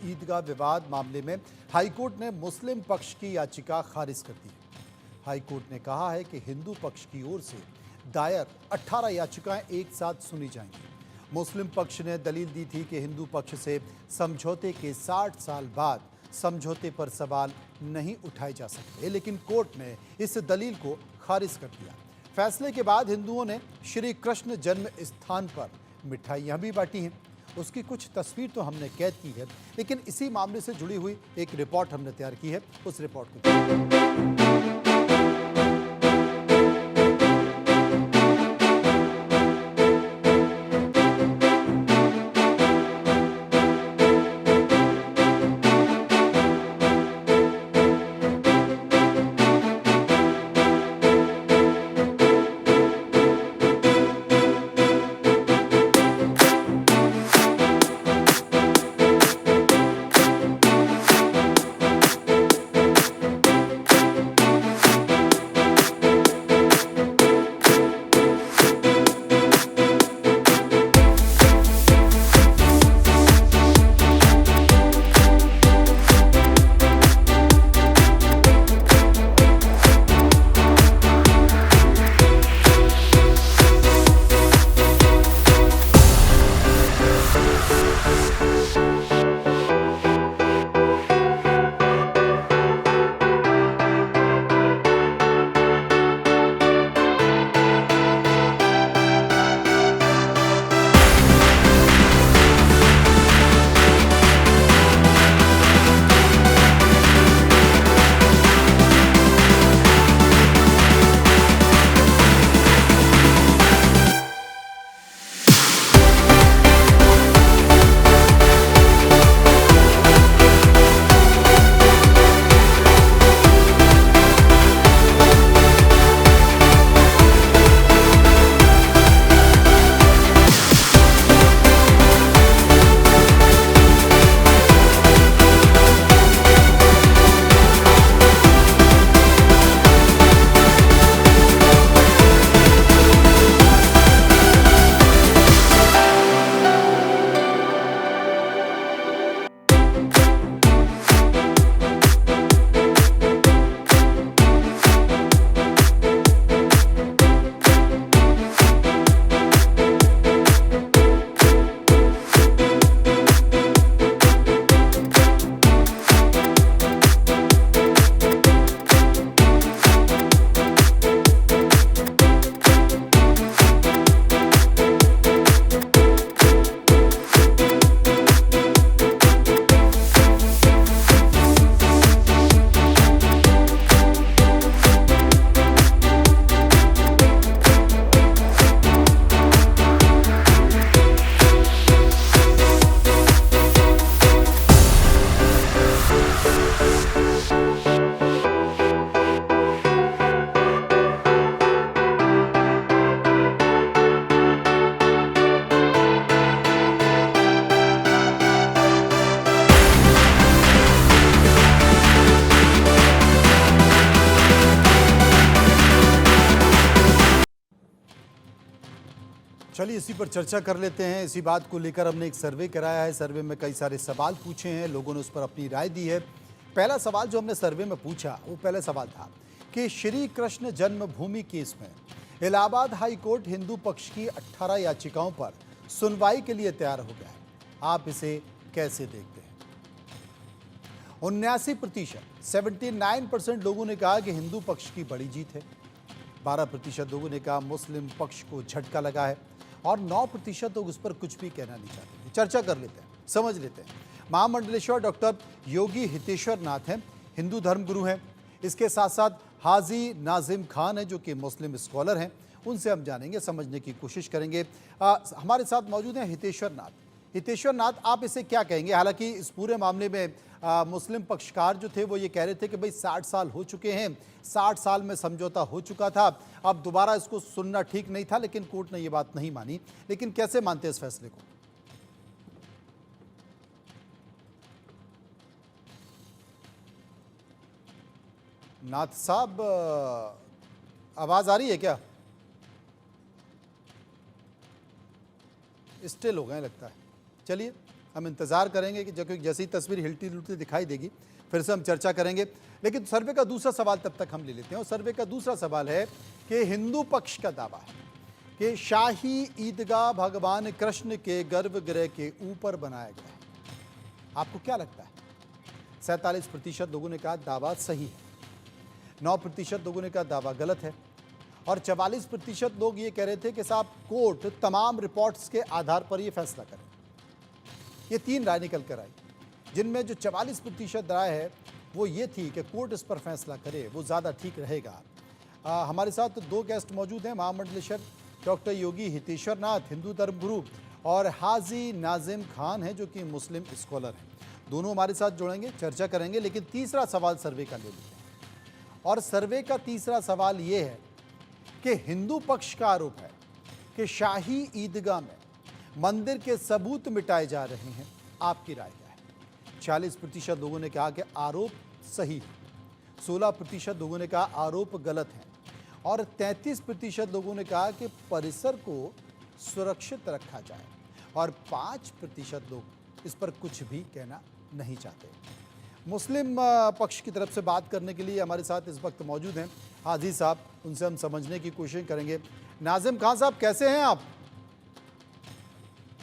ईदगाह विवाद मामले में हाईकोर्ट ने मुस्लिम पक्ष की याचिका खारिज कर दी। हाईकोर्ट ने कहा है कि हिंदू पक्ष की ओर से दायर 18 याचिकाएं एक साथ सुनी जाएंगी। मुस्लिम पक्ष ने दलील दी थी कि हिंदू पक्ष से समझौते के 60 साल बाद समझौते पर सवाल नहीं उठाए जा सकते, लेकिन कोर्ट ने इस दलील को खारिज कर दिया। फैसले के बाद हिंदुओं ने श्री कृष्ण जन्म स्थान पर मिठाइयाँ भी बांटी हैं। उसकी कुछ तस्वीर तो हमने कैद की है, लेकिन इसी मामले से जुड़ी हुई एक रिपोर्ट हमने तैयार की है। उस रिपोर्ट को चलिए इसी पर चर्चा कर लेते हैं। इसी बात को लेकर हमने एक सर्वे कराया है। सर्वे में कई सारे सवाल पूछे हैं, लोगों ने उस पर अपनी राय दी है। पहला सवाल जो हमने सर्वे में पूछा वो पहला सवाल था कि श्री कृष्ण जन्मभूमि केस में इलाहाबाद हाई कोर्ट हिंदू पक्ष की 18 याचिकाओं पर सुनवाई के लिए तैयार हो गया है। आप इसे कैसे देखते हैं? 79% 79% लोगों ने कहा कि हिंदू पक्ष की बड़ी जीत है। 12% लोगों ने कहा मुस्लिम पक्ष को झटका लगा है और 9% लोग उस पर कुछ भी कहना नहीं चाहते। चर्चा कर लेते हैं, समझ लेते हैं। महामंडलेश्वर डॉक्टर योगी हितेश्वर नाथ हैं, हिंदू धर्मगुरु हैं। इसके साथ साथ हाजी नाजिम खान हैं जो कि मुस्लिम स्कॉलर हैं। उनसे हम जानेंगे, समझने की कोशिश करेंगे। हमारे साथ मौजूद हैं हितेश्वर नाथ। हितेश्वर नाथ, आप इसे क्या कहेंगे? हालांकि इस पूरे मामले में मुस्लिम पक्षकार जो थे वो ये कह रहे थे कि भाई 60 साल हो चुके हैं, 60 साल में समझौता हो चुका था, अब दोबारा इसको सुनना ठीक नहीं था, लेकिन कोर्ट ने ये बात नहीं मानी। लेकिन कैसे मानते हैं इस फैसले को? नाथ साहब, आवाज आ रही है क्या? स्टिल हो गए लगता है। चलिए हम इंतज़ार करेंगे कि जब जैसे ही तस्वीर हिलती जुलती दिखाई देगी फिर से हम चर्चा करेंगे। लेकिन सर्वे का दूसरा सवाल तब तक हम ले लेते हैं, और सर्वे का दूसरा सवाल है कि हिंदू पक्ष का दावा है कि शाही ईदगाह भगवान कृष्ण के गर्भगृह के ऊपर बनाया गया है। आपको क्या लगता है? 47% लोगों ने कहा दावा सही है, 9% लोगों ने कहा दावा गलत है, और 44% लोग ये कह रहे थे कि साहब कोर्ट तमाम रिपोर्ट्स के आधार पर ये फैसला करे। ये 3 राय निकल कर आई, जिनमें जो 44% राय है वो ये थी कि कोर्ट इस पर फैसला करे, वो ज़्यादा ठीक रहेगा। हमारे साथ 2 गेस्ट मौजूद हैं, महामंडलेश्वर डॉक्टर योगी हितेश्वर नाथ, हिंदू धर्मगुरु, और हाजी नाजिम खान हैं जो कि मुस्लिम स्कॉलर हैं। दोनों हमारे साथ जुड़ेंगे, चर्चा करेंगे। लेकिन तीसरा सवाल सर्वे का ले लेते हैं, और सर्वे का तीसरा सवाल ये है कि हिंदू पक्ष का आरोप है कि शाही ईदगाह में मंदिर के सबूत मिटाए जा रहे हैं। आपकी राय क्या है? 40% लोगों ने कहा कि आरोप सही है, 16% लोगों ने कहा आरोप गलत है, और 33% लोगों ने कहा कि परिसर को सुरक्षित रखा जाए, और 5% लोग इस पर कुछ भी कहना नहीं चाहते। मुस्लिम पक्ष की तरफ से बात करने के लिए हमारे साथ इस वक्त मौजूद हैं हाजी साहब, उनसे हम समझने की कोशिश करेंगे। नाजिम खान साहब, कैसे हैं आप?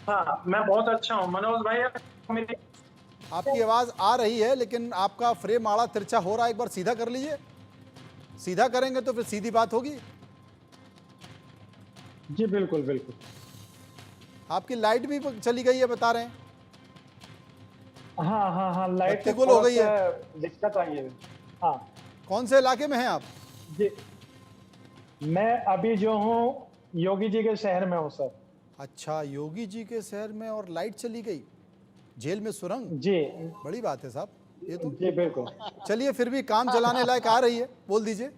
हाँ, मैं बहुत अच्छा हूँ मनोज भाई। मेरी आपकी आवाज़ आ रही है लेकिन आपका फ्रेम आड़ा तिरछा हो रहा है, एक बार सीधा कर लीजिए। सीधा करेंगे तो फिर सीधी बात होगी। जी बिल्कुल बिल्कुल। आपकी लाइट भी चली गई है बता रहे हैं, हाँ हाँ हाँ, लाइट बत्ती गुल हो गई है। दिक्कत आई है। हाँ कौन से इलाके में हैं आप? जी, मैं अभी जो हूँ योगी जी के शहर में हूँ सर। अच्छा, योगी जी के शहर में और लाइट चली गई, जेल में सुरंग? जी बड़ी बात है साहब ये तो। जी बिल्कुल। चलिए, फिर भी काम चलाने लायक आ रही है, बोल दीजिए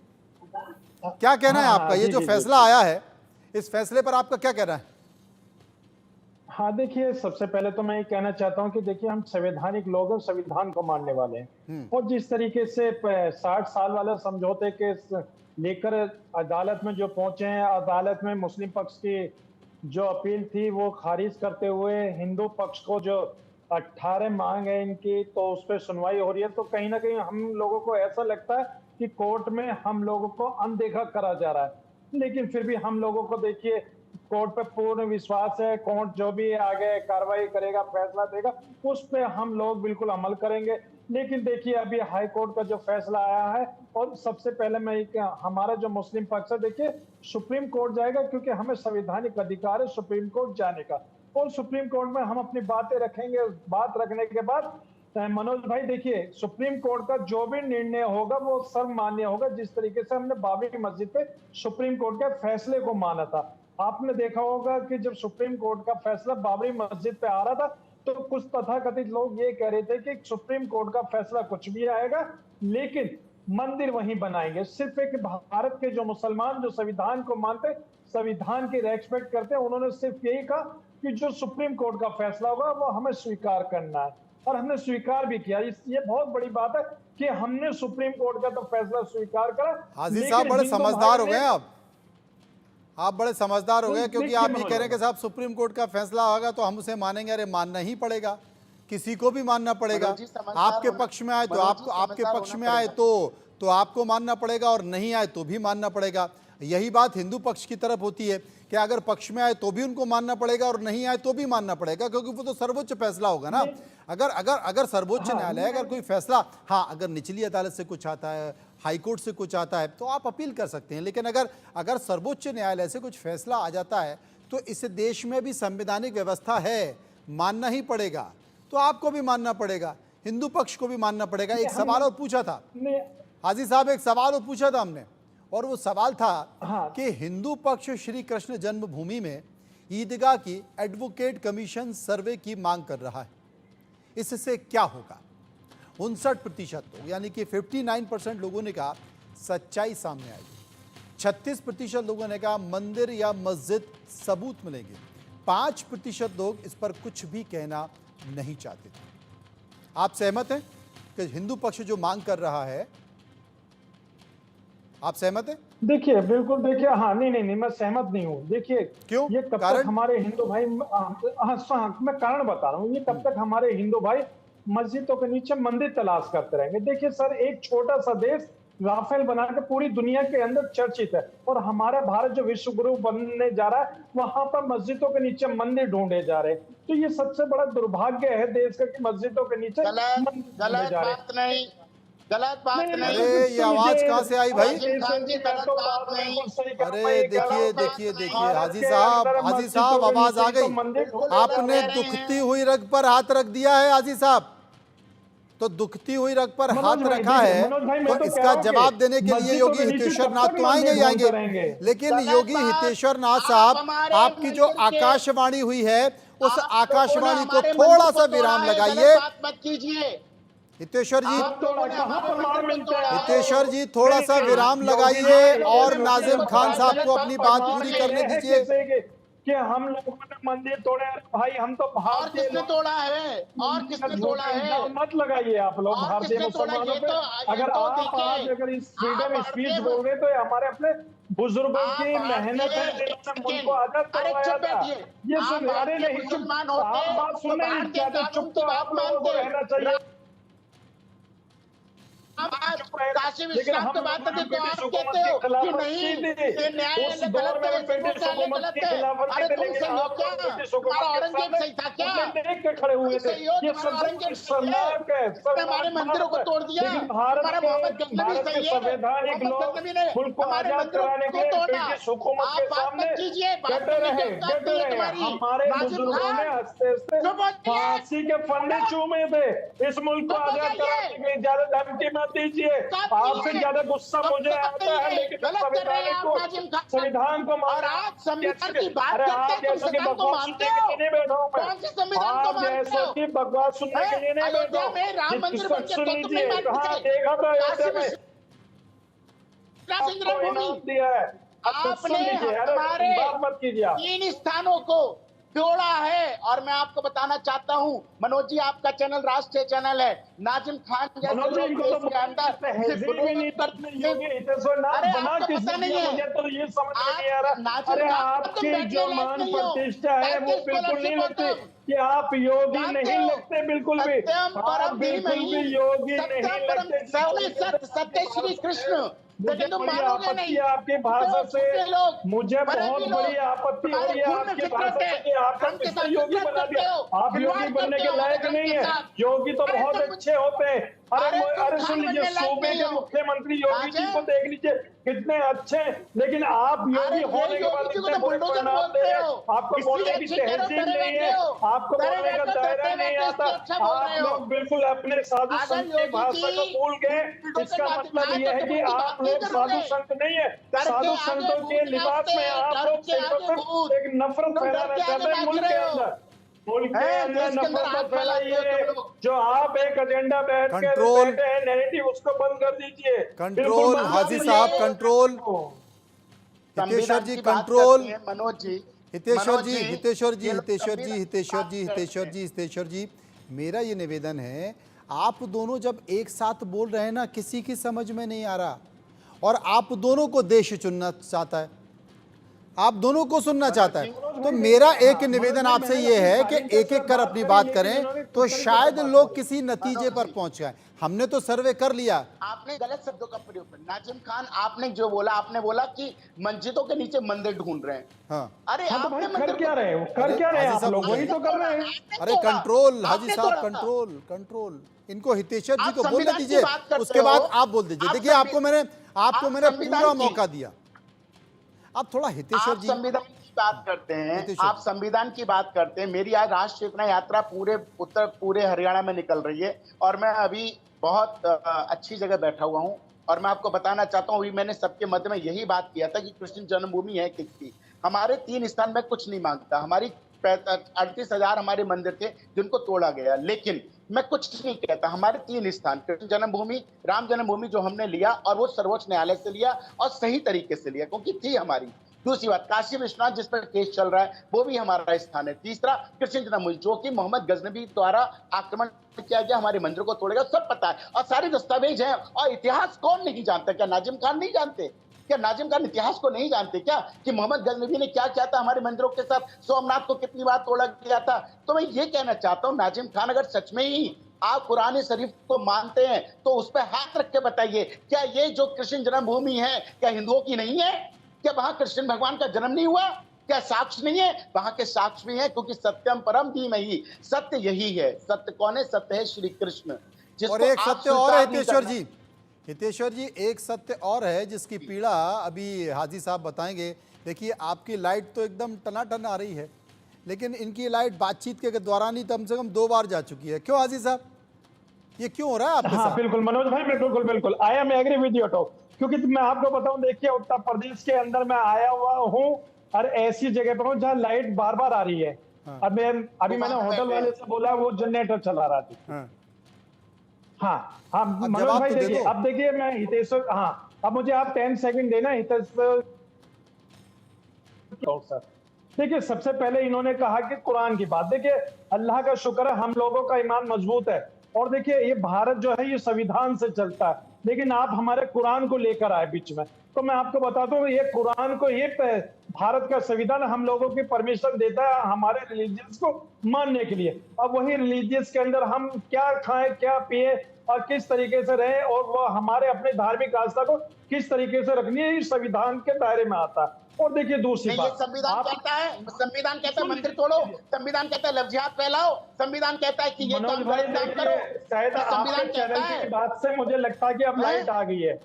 क्या कहना है हाँ, आपका? हाँ, ये जी, जो जी, फैसला आया है, इस फैसले पर आपका क्या कहना है? हाँ देखिए, सबसे पहले तो मैं ये कहना चाहता हूँ कि देखिए हम संवैधानिक लोग हैं, संविधान को मानने वाले हैं, और जिस तरीके से 60 साल वाले समझौते के लेकर अदालत में जो पहुंचे हैं, अदालत में मुस्लिम पक्ष की जो अपील थी वो खारिज करते हुए हिंदू पक्ष को जो 18 मांग है इनकी, तो उस पर सुनवाई हो रही है, तो कहीं ना कहीं हम लोगों को ऐसा लगता है कि कोर्ट में हम लोगों को अनदेखा करा जा रहा है। लेकिन फिर भी हम लोगों को देखिए कोर्ट पे पूर्ण विश्वास है, कोर्ट जो भी आगे कार्रवाई करेगा, फैसला देगा, उस पे हम लोग बिल्कुल अमल करेंगे। लेकिन देखिए अभी हाई कोर्ट का जो फैसला आया है, और सबसे पहले मैं हमारा जो मुस्लिम पक्ष है, देखिए सुप्रीम कोर्ट जाएगा क्योंकि हमें संवैधानिक अधिकार है सुप्रीम कोर्ट जाने का, और सुप्रीम कोर्ट में हम अपनी बातें रखेंगे। बात रखने के बाद मनोज भाई देखिए सुप्रीम कोर्ट का जो भी निर्णय होगा वो सर्वमान्य होगा। जिस तरीके से हमने बाबरी मस्जिद पे सुप्रीम कोर्ट के फैसले को माना था, आपने देखा होगा कि जब सुप्रीम कोर्ट का फैसला बाबरी मस्जिद पे आ रहा था तो कुछ तथाकथित लोग ये कह रहे थे कि सुप्रीम कोर्ट का फैसला कुछ भी आएगा लेकिन मंदिर वहीं बनाएंगे। सिर्फ एक भारत के जो मुसलमान जो संविधान को मानते, संविधान की रेस्पेक्ट करते हैं, उन्होंने सिर्फ यही कहा कि जो सुप्रीम कोर्ट का फैसला होगा वो हमें स्वीकार करना है, और हमने स्वीकार भी किया। ये बहुत बड़ी बात है कि हमने सुप्रीम कोर्ट का तो फैसला स्वीकार करा। हाजी साहब बड़े समझदार हो गए आप बड़े समझदार हो गए, क्योंकि आप ये कह रहे हैं कि साहब सुप्रीम कोर्ट का फैसला होगा तो हम उसे मानेंगे। अरे मानना ही पड़ेगा, किसी को भी मानना पड़ेगा। आपके पक्ष में आए तो आपके पक्ष में आए तो आपको मानना पड़ेगा, और नहीं आए तो भी मानना पड़ेगा। यही बात हिंदू पक्ष की तरफ होती है कि अगर पक्ष में आए तो भी उनको मानना पड़ेगा, और नहीं आए तो भी मानना पड़ेगा, क्योंकि वो तो सर्वोच्च फैसला होगा ना। अगर सर्वोच्च न्यायालय अगर कोई फैसला, हाँ अगर निचली अदालत से कुछ आता है, हाई कोर्ट से कुछ आता है तो आप अपील कर सकते हैं, लेकिन अगर सर्वोच्च न्यायालय से कुछ फैसला आ जाता है तो इस देश में भी संवैधानिक व्यवस्था है, मानना ही पड़ेगा। तो आपको भी मानना पड़ेगा, हिंदू पक्ष को भी मानना पड़ेगा। एक सवाल और पूछा था हाजी साहब, एक सवाल और पूछा था हमने, और वो सवाल था कि हिंदू पक्ष श्री कृष्ण जन्मभूमि में ईदगाह की एडवोकेट कमीशन सर्वे की मांग कर रहा है, इससे क्या होगा? 59% लोग यानी कि 59% लोगों ने कहा सच्चाई सामने आएगी, 36% लोगों ने कहा मंदिर या मस्जिद सबूत मिलेंगे, 5% लोग इस पर कुछ भी कहना नहीं चाहते थे। आप सहमत हैं कि हिंदू पक्ष जो मांग कर रहा है, आप सहमत हैं? देखिए, बिल्कुल देखिए, हाँ, नहीं, मैं सहमत नहीं हूँ। देखिए, क्यों? ये कब तक कारण? हमारे हिंदू भाई मैं कारण बता रहा हूँ, ये कब तक हमारे हिंदू भाई मस्जिदों के नीचे मंदिर तलाश करते रहेंगे। देखिए सर, एक छोटा-सा देश राफेल बना के पूरी दुनिया के अंदर चर्चित है और हमारा भारत जो विश्व गुरु बनने जा रहा है, वहाँ पर मस्जिदों के नीचे मंदिर ढूँढे जा रहे हैं। तो ये सबसे बड़ा दुर्भाग्य है देश का कि मस्जिदों के नीचे गलत मंदिर ढूँढे गलत जा रहे हैं। बात नहीं, गलत बात नहीं, नहीं। अरे ये आवाज कहाँ से आई भाई? नाजिम खान जी, गलत बात नहीं। अरे देखिए देखिए देखिए, हाजी साहब आवाज आ गई। बिल्कुल आपने कह रहे दुखती हैं। हुई रग पर हाथ रख दिया है हाजी साहब, तो दुखती हुई रग पर मनोज हाथ भाई, रखा देखिए, है, मनोज भाई, मैं तो तो कह इसका रहा हूं कि जवाब देने के लिए मस्जिदों योगी के नीचे हितेश्वर कब नाथ तक तो आएंगे ही मंदिर आएंगे। ढूंढते रहेंगे? लेकिन गलत योगी बात। हितेश्वर नाथ आप साहब, हमारे आपकी जो मंदिर के- आकाशवाणी हुई है, उस आप लोगों ने आकाशवाणी को हमारे थोड़ा मंदिर सा को विराम तोड़ा है, लगाइए। गलत बात मत कीजिए। हितेश्वर जी, आप लोगों ने कहाँ हमारे प्रमाण मंदिर को मिलते तोड़ा हैं? है। हितेश्वर जी थोड़ा सा नहीं, विराम योगी लगाइए जी, और योगी नाजिम जी, खान साहब को गलत अपनी बात बात प्रमाण पूरी ये करने है दीजिए। कि हम लोगों ने मंदिर तोड़े। अरे भाई, हम तो और भारतीय किसने लोग, तोड़ा है? और किसने तोड़ा है? इल्जाम मत लगाइए आप लोग और भारतीय किसने तोड़ा? मुसलमानों पे। ये अगर तो आप आज देखिए, अगर इस आप फ्रीडम स्पीच भारतीय, बोल रहे तो ये हमारे अपने बुजुर्गों आप की मेहनत है भारतीय, एक जिन्होंने मुल्क सेकेंड, को आजाद अरे करवाया चुप था। बैठिए। ये आप सुन, अरे भारतीय नहीं, चुप, मुसलमान आप होते बात तो सुनना नहीं भारतीय चाहते, कानून चुप की तो बात आप लोगों को मानते। रहना चाहिए। आप आज चुप रहेगा। काशी लेकिन विश्वनाथ हम की बात लोगों ने करते तो ब्रिटिश आप हुकूमत कहते की हो कि खिलाफत नहीं, की थी। ये उस न्यायालय दौर गलत में है, भी सर्वोच्च ब्रिटिश न्यायालय हुकूमत गलत की है। खिलाफत अरे की थी, तुम लेकिन सही हो आप क्या? लोग ब्रिटिश तुम्हारा हुकूमत के औरंगजेब सामने सही था क्या? उन्हें देख के खड़े हुए तुम थे। सही हो? ये तुम्हारा सब औरंगजेब सही है? शर्मनाक है, उसने हमारे शर्मनाक मंदिरों को बात है। तोड़ दिया। लेकिन तुम्हारा मोहम्मद गजनबी भारत के सही है? संवैधानिक मोहम्मद लोग गजनबी ने मुल्क को हमारे आजाद मंदिरों कराने के को लिए तोड़ा। ब्रिटिश हुकूमत आप के बात सामने मत कीजिए, बात डटे करने की रहे, औकात डटे नहीं है रहे। तुम्हारी। हमारे नाजिम बुजुर्गों ने खान, हंसते हंसते चुप हो जाइए, फांसी के फंदे चूमे थे। इस मुल्क को चुप हो आजाद कराने जाइए, के लिए ज्यादा धमकी मत दीजिए। औकात नहीं आपसे है, ज्यादा गुस्सा मुझे औकात आता नहीं है, है। लेकिन गलत कर रहे हैं संविधानिक आप को, नाजिम खान। संविधान को और मानना आप संविधान की बात अरे करते आप हैं, तुम जैसों की संविधान को बकवास मानते सुनने के हो? लिए नहीं बैठा हूं मैं। कौन से संविधान को आप मानते जैसों हो? की बकवास सुनने के लिए नहीं बैठा अयोध्या हूं। में राम मंदिर बन सच गया सुन तो तुम नहीं लीजिए, कहाँ मानते? देखा था अयोध्या काशी में विश्वनाथ आपको भूमि, इनाम दिया है। अब सच सुन आपने लीजिए, अरे हमारे बात मत कीजिए आप। 3 स्थानों को तोड़ा है। और मैं आपको बताना चाहता हूं, मनोज जी, आपका चैनल राष्ट्रीय चैनल है। नाजिम खान जैसे मनोज जी, लोग इनको तो देश के अंदर सिर्फ तहजीब भी नहीं विरोध था अपने करते। योगी हितेश्वर नाथ अरे बना आपको किसने पता नहीं दिया, है, मुझे तो ये समझ में नहीं आ आप रहा। नाजिम अरे खान तुम आपकी बैठने जो लायक मान नहीं हो। प्रतिष्ठा है वो बिल्कुल नहीं स्कॉलरशिप हो लगती तुम, कि आप योगी जानते नहीं हो? लगते, बिल्कुल भी। सत्यम आप परम बिल्कुल भी धीमहि, योगी सत्यम नहीं परम, लगते। जिस सौम्य तरीके से सत्य, आपकी सत्य श्री भाषा है, कृष्ण। मुझे लेकिन तुम बड़ी मानोगे आपत्ति नहीं। है आपकी भाषा से। छोटे लोग, मुझे फरेबी बहुत बड़ी लोग, आपत्ति हो तुम्हारे रही है खून में आपकी फितरत भाषा है, से कि आपको धर्म के किसने साथ योगी नफरत बना करते दिया। हो, आप खिलवाड़ योगी बनने करते के हो हमारे लायक धर्म नहीं के है। साथ। योगी तो अरे बहुत तुम अच्छे होते हैं। अरे तुम अरे सुन खान लीजिए, बनने लायक सूबे नहीं के हो। मुख्यमंत्री योगी जी को राजन, देख लीजिए, कितने अच्छे हैं। लेकिन आप अरे योगी ये होने के योगी बाद जी को इतने तो बुरे बुलडोजर परिणाम दे बोलते रहे हो, हैं। आपको इसलिए बोलने की अच्छी कह रहे हो, तहजीब डरे नहीं बैठे है, हो, आपको डरे बोलने का बैठे हो, दायरा डरते नहीं बैठे आता। इसलिए अच्छा बोल आप रहे हो। लोग बिल्कुल अपने साधु अगर संत की योगी भाषा को जी भूल गए। बुलडोजर इसका ना मतलब दिखाए तो यह है तुम कि उनकी आप बात नहीं लोग साधु करोगे। संत नहीं है। डर के साधु आगे संतों के भूत लिबास नाचते में हैं, आप डर लोग के सिर्फ और आगे भूत, सिर्फ एक नफरत तुम डर फैलाना के आगे चाहते हैं नाच मुल्क के रहे हो। अंदर। मुल्क के हैं, अंदर देश के अंदर नफरत आग मत फैलाते हो फैलाइए। तुम लोग। जो आप एक एजेंडा कंट्रोल, बैठे हैं नैरेटिव, उसको बंद कर दीजिए। बिल्कुल कंट्रोल, बंद कर हाजी दीजिए साहब आपने कंट्रोल। हितेश्वर संविधान जी की बात कंट्रोल। करते हैं मनोज जी। हितेश्वर मनोज जी, जी, हितेश्वर जी, ये लोग हितेश्वर जी, संविधान की हितेश्वर बात जी, करते हितेश्वर हैं। जी, हितेश्वर जी, मेरा ये निवेदन है, आप दोनों जब एक साथ बोल रहे हैं ना, किसी की समझ में नहीं आ रहा, और आप दोनों को देश चुनना चाहता है, आप दोनों को सुनना चाहता है। तो मेरा एक निवेदन आपसे ये है कि एक एक कर अपनी बात करें, तो शायद लोग किसी नतीजे पर पहुंच जाए। हमने तो सर्वे कर लिया। आपने गलत शब्दों का प्रयोग किया। नाजिम खान, आपने जो बोला, आपने बोला कि मस्जिदों के नीचे मंदिर ढूंढ रहे हैं। हाँ, अरे हाँ, तो भाई आपने कर मंदिर क्या रहे हो, कर अरे क्या रहे हैं हाजी आप साहब लोग, वही तो कर रहे हैं। अरे कंट्रोल, हाजी साहब कंट्रोल, कंट्रोल। इनको हितेश्वर जी आप को बोलने संविधान की दीजिए, बात करते उसके बाद हो। आप बोल दीजिए। आप देखिए, आपको मैंने आप पूरा संविधान की- मौका दिया। आप थोड़ा हितेश्वर आप जी, संविधान की बात करते हैं, हितेश्वर आप संविधान की बात करते हैं। मेरी आज राष्ट्र चेतना यात्रा पूरे हरियाणा में निकल रही है, और मैं अभी बहुत अच्छी जगह बैठा हुआ हूं। और मैं आपको बताना चाहता हूं, अभी मैंने सबके मध्य में यही बात किया था कि कृष्ण जन्मभूमि है किसकी। हमारे 3 स्थान में कुछ नहीं मांगता। हमारी 38,000 हमारे मंदिर थे जिनको तोड़ा गया, लेकिन मैं कुछ नहीं कहता। हमारे 3 स्थान, कृष्ण जन्मभूमि, राम जन्मभूमि जो हमने लिया, और वो सर्वोच्च न्यायालय से लिया और सही तरीके से लिया, क्योंकि थी हमारी। दूसरी बात, काशी विश्वनाथ जिस पर केस चल रहा है वो भी हमारा स्थान है। तीसरा, कृष्ण जन्मभूमि जो कि मोहम्मद गजनबी द्वारा आक्रमण किया गया, हमारे मंदिरों को तोड़ेगा, सब पता है और सारे दस्तावेज हैं। और इतिहास कौन नहीं जानता? क्या नाजिम खान नहीं जानते? क्या नाजिम खान इतिहास को नहीं जानते क्या, कि मोहम्मद गजनबी ने क्या किया था हमारे मंदिरों के साथ, सोमनाथ को कितनी बार तोड़ा गया था? तो मैं ये कहना चाहता हूँ, नाजिम खान अगर सच में ही आप कुरान शरीफ को मानते हैं तो उस पर हाथ रख के बताइए, क्या ये जो कृष्ण जन्मभूमि है क्या हिंदुओं की नहीं है? क्या वहां कृष्ण भगवान का जन्म नहीं हुआ? क्या साक्ष्य नहीं है? वहां के साक्ष्य भी है, क्योंकि सत्यम परम धीमहि, सत्य यही है। सत्य कौन है? सत्य है श्री कृष्ण। और एक सत्य और है हितेश्वर जी, एक सत्य और है जिसकी पीड़ा अभी हाजी साहब बताएंगे। देखिए, आपकी लाइट तो एकदम टनाटन आ रही है, लेकिन इनकी लाइट बातचीत के दौरान ही कम से कम 2 बार जा चुकी है। क्यों हाजी साहब, ये क्यों हो रहा है आपके साथ? बिल्कुल मनोज भाई, बिल्कुल बिल्कुल, I am agree with your talk. क्योंकि मैं आपको बताऊं, देखिए उत्तर प्रदेश के अंदर मैं आया हुआ हूँ और ऐसी जगह पर हूँ जहाँ लाइट बार बार आ रही है। अब अभी मैंने होटल वाले से बोला, वो जनरेटर चला रहा था। हाँ मनोज भाई, देखिए अब देखिए मैं हितेश्वर, अब मुझे आप 10 सेकंड देना हितेश्वर। देखिए, सबसे पहले इन्होंने कहा कि कुरान की बात, देखिए अल्लाह का शुक्र है हम लोगों का ईमान मजबूत है। और देखिए ये भारत जो है ये संविधान से चलता है, लेकिन आप हमारे कुरान को लेकर आए बीच में। तो मैं आपको बताता हूँ, ये कुरान को, ये भारत का संविधान हम लोगों की परमिशन देता है हमारे रिलीजियस को मानने के लिए। अब वही रिलीजियस के अंदर हम क्या खाएं, क्या पिए और किस तरीके से रहे, और वो हमारे अपने धार्मिक आस्था को किस तरीके से रखनी है, इस संविधान के दायरे में आता है। और देखिए दूसरी बात, संविधान कहता है मंदिर तोड़ो, संविधान कहता है लफ्ज़ जिहाद फैलाओ, संविधान कहता है कि ये काम गलत काम करो। शायद आपके चैनल की बात से मुझे लगता है कि अब लाइट आ गई है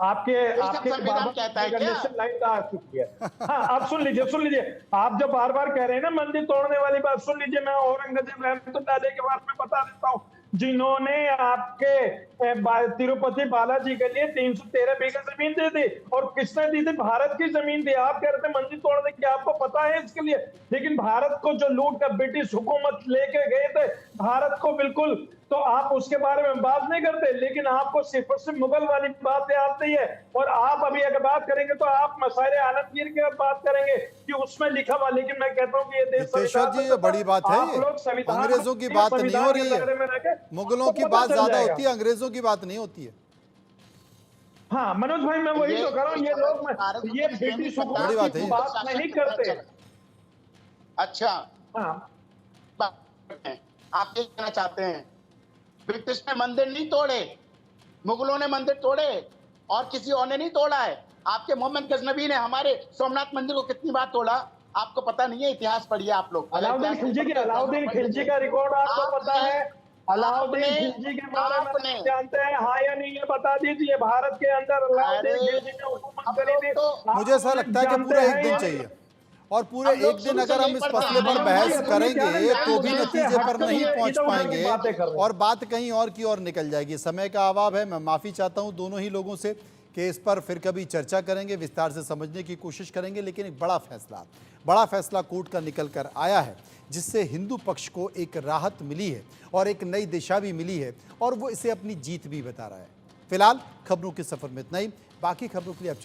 आपके संविधान कहता है क्या? लाइट आ चुकी है। आप सुन लीजिए, आप जो बार बार कह रहे हैं ना मंदिर तोड़ने वाली बात, सुन लीजिए, मैं औरंगजेब रहमतुल्लाह अलैह के बारे में बता देता हूँ, जिन्होंने आपके तिरुपति बालाजी के लिए 313 बीघा जमीन दे दी। और किसने दी थी? भारत की जमीन दी। आप कह रहे थे मंदिर तोड़ने की, आपको पता है इसके लिए? लेकिन भारत को जो लूट कर ब्रिटिश हुकूमत लेके गए थे भारत को, बिल्कुल, तो आप उसके बारे में बात नहीं करते, लेकिन आपको सिर्फ और सिर्फ मुगल वाली बात याद नहीं है। और आप अभी अगर बात करेंगे तो आप मसाइल आलमगीर की बात करेंगे कि उसमें लिखा हुआ, लेकिन मैं कहता हूँ कि ये देश जी, ये बड़ी बात है, ये अंग्रेजों की बात नहीं हो रही है, मुगलों की बात ज्यादा होती है, अंग्रेजों की बात नहीं होती है। मनोज भाई, मैं वही तो कर रहा हूँ, ये लोग ये ब्रिटिश हुकूमत की बात नहीं करते। अच्छा, आप ये कहना चाहते हैं ब्रिटिश ने मंदिर नहीं तोड़े, मुगलों ने मंदिर तोड़े और किसी और ने नहीं तोड़ा है। आपके मोहम्मद गजनबी ने हमारे सोमनाथ मंदिर को कितनी बार तोड़ा, आपको पता नहीं है? इतिहास पढ़िए आप लोग। अलाउद्दीन खिलजी का रिकॉर्ड आपको पता है? अलाउद्दीन खिलजी के बारे में जानते हैं, हाँ या नहीं, ये बता दीजिए। भारत के अंदर अलाउद्दीन खिलजी ने हुकूमत करी थी। मुझे ऐसा लगता है कि पूरा एक दिन चाहिए, और पूरे एक दिन अगर हम इस मसले पर बहस करेंगे तो भी नतीजे पर नहीं पहुंच पाएंगे और बात कहीं और की ओर निकल जाएगी। समय का अभाव है, मैं माफ़ी चाहता हूं दोनों ही लोगों से कि इस पर फिर कभी चर्चा करेंगे, विस्तार से समझने की कोशिश करेंगे। लेकिन एक बड़ा फैसला कोर्ट का निकल कर आया है, जिससे हिंदू पक्ष को एक राहत मिली है और एक नई दिशा भी मिली है, और वो इसे अपनी जीत भी बता रहा है। फिलहाल खबरों के सफर में इतना ही, बाकी खबरों के लिए